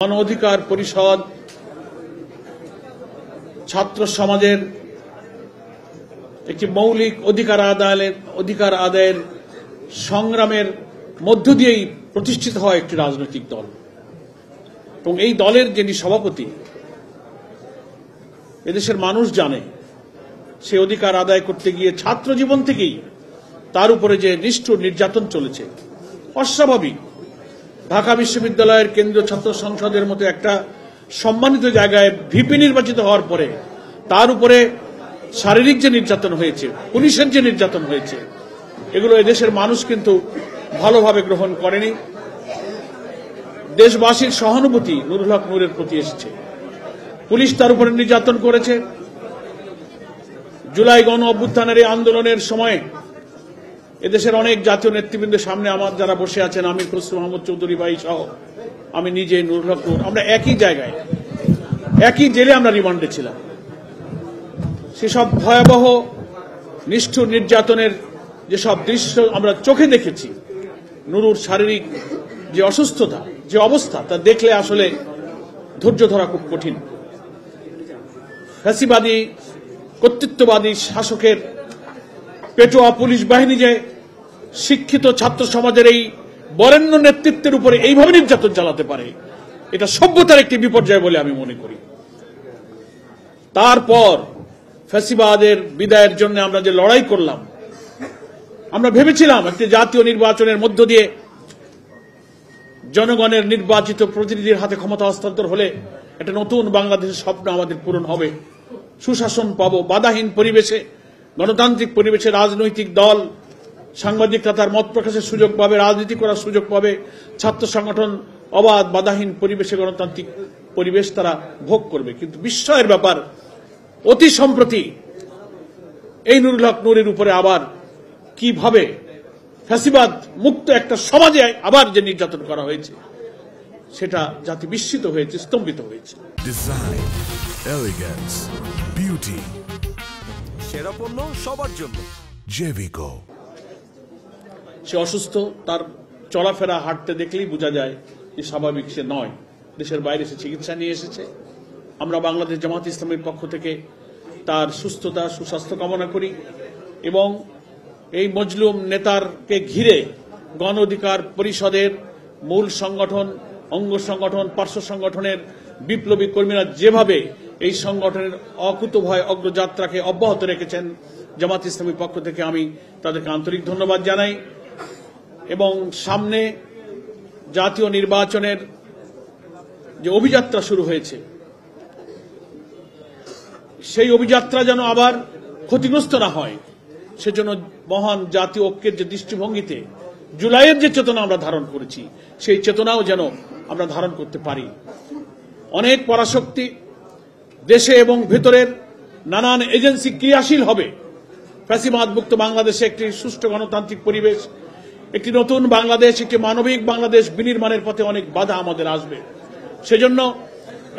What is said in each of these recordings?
গণ অধিকার পরিষদ ছাত্র সমাজের একটি মৌলিক অধিকার আদায়ের সংগ্রামের মধ্য দিয়েই প্রতিষ্ঠিত হয় একটি রাজনৈতিক দল এবং এই দলের যিনি সভাপতি এদেশের মানুষ জানে সে অধিকার আদায় করতে গিয়ে ছাত্র জীবন থেকেই তার উপরে যে নিষ্ঠুর নির্যাতন চলেছে অস্বাভাবিক। ঢাকা বিশ্ববিদ্যালয়ের কেন্দ্রীয় ছাত্র সংসদের মতো একটা সম্মানিত জায়গায় ভিপি নির্বাচিত হওয়ার পরে তার উপরে শারীরিক যে নির্যাতন হয়েছে, পুলিশের যে নির্যাতন হয়েছে, এগুলো এদেশের মানুষ কিন্তু ভালোভাবে গ্রহণ করেনি। দেশবাসীর সহানুভূতি নুরুল হক নূরের প্রতি এসেছে। পুলিশ তার উপরে নির্যাতন করেছে। জুলাই গণ অভ্যুত্থানের এই আন্দোলনের সময় এদেশের অনেক জাতীয় নেতৃবৃন্দের সামনে আমার যারা বসে আছেন, আমির খসরু মাহমুদ চৌধুরী ভাই সহ আমি নিজে, নুরুল হক নূর, আমরা একই জায়গায় একই জেলে আমরা রিমান্ডে ছিলাম। সেসব ভয়াবহ নিষ্ঠুর নির্যাতনের যেসব দৃশ্য আমরা চোখে দেখেছি, নুরুর শারীরিক যে অসুস্থতা, যে অবস্থা, তা দেখলে আসলে ধৈর্য ধরা খুব কঠিন। ফ্যাসিবাদী কর্তৃত্ববাদী শাসকের পেটোয়া পুলিশ বাহিনী যে শিক্ষিত ছাত্র সমাজের এই বরেণ্য নেতৃত্বের উপরে এইভাবে নির্যাতন চালাতে পারে, এটা সভ্যতার একটি বিপর্যয় বলে আমি মনে করি। তারপর ফ্যাসিবাদের বিদায়ের জন্য আমরা যে লড়াই করলাম, আমরা ভেবেছিলাম একটি জাতীয় নির্বাচনের মধ্য দিয়ে জনগণের নির্বাচিত প্রতিনিধির হাতে ক্ষমতা হস্তান্তর হলে একটা নতুন বাংলাদেশের স্বপ্ন আমাদের পূরণ হবে। সুশাসন পাবো, বাধাহীন পরিবেশে, গণতান্ত্রিক পরিবেশে রাজনৈতিক দল, সাংবাদিকরা তার মত প্রকাশের সুযোগ পাবে, রাজনীতি করার সুযোগ পাবে, ছাত্র সংগঠন অবাধ বাধাহীন পরিবেশে গণতান্ত্রিক পরিবেশ তারা ভোগ করবে। কিন্তু বিস্ময়ের ব্যাপার, অতি সম্প্রতি এই নুরুল হক নূরের উপরে আবার কিভাবে ফ্যাসিবাদ মুক্ত একটা সমাজে আবার যে নির্যাতন করা হয়েছে, সেটা জাতি বিস্মিত হয়েছে, স্তম্ভিত হয়েছে। ডিজাইন, এলিগেন্স, বিউটি, সেরা পণ্য সবার জন্য জেভিকো। সে অসুস্থ, তার চলাফেরা হাঁটতে দেখলেই বোঝা যায় যে স্বাভাবিক সে নয়। দেশের বাইরে সে চিকিৎসা নিয়ে এসেছে। আমরা বাংলাদেশ জামাত ইসলামের পক্ষ থেকে তার সুস্থতা, সুস্বাস্থ্য কামনা করি এবং এই মজলুম নেতারকে ঘিরে গণ অধিকার পরিষদের মূল সংগঠন, অঙ্গ সংগঠন, পার্শ্ব সংগঠনের বিপ্লবী কর্মীরা যেভাবে এই সংগঠনের অকুতোভয় অগ্রযাত্রাকে অব্যাহত রেখেছেন, জামাত ইসলামের পক্ষ থেকে আমি তাদেরকে আন্তরিক ধন্যবাদ জানাই। এবং সামনে জাতীয় নির্বাচনের যে অভিযাত্রা শুরু হয়েছে, সেই অভিযাত্রা যেন আবার ক্ষতিগ্রস্ত না হয়, সেজন্য মহান জাতীয় ঐক্যের যে দৃষ্টিভঙ্গিতে জুলাইয়ের যে চেতনা আমরা ধারণ করেছি, সেই চেতনাও যেন আমরা ধারণ করতে পারি। অনেক পরাশক্তি দেশে এবং ভেতরের নানান এজেন্সি ক্রিয়াশীল হবে। ফ্যাসিবাদ মুক্ত বাংলাদেশে একটি সুষ্ঠু গণতান্ত্রিক পরিবেশ, একটি নতুন বাংলাদেশ, একটি মানবিক বাংলাদেশ বিনির্মাণের পথে অনেক বাধা আমাদের আসবে। সেজন্য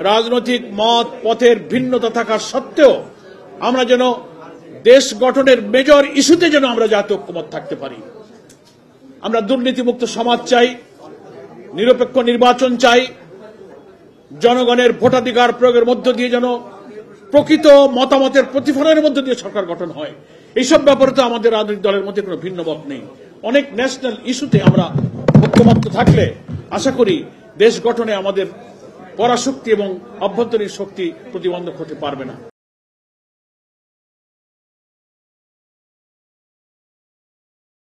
রাজনৈতিক মত পথের ভিন্নতা থাকা সত্ত্বেও আমরা যেন দেশ গঠনের মেজর ইস্যুতে যেন আমরা জাতীয় ঐক্যমত থাকতে পারি। আমরা দুর্নীতিমুক্ত সমাজ চাই, নিরপেক্ষ নির্বাচন চাই, জনগণের ভোটাধিকার প্রয়োগের মধ্য দিয়ে যেন প্রকৃত মতামতের প্রতিফলনের মধ্য দিয়ে সরকার গঠন হয়। এইসব ব্যাপারে তো আমাদের রাজনৈতিক দলের মধ্যে কোনো ভিন্ন মত নেই। অনেক ন্যাশনাল ইস্যুতে আমরা ঐক্যমত্য থাকলে আশা করি দেশ গঠনে আমাদের পরাশক্তি এবং অভ্যন্তরীণ শক্তি প্রতিবন্ধক হতে পারবে না।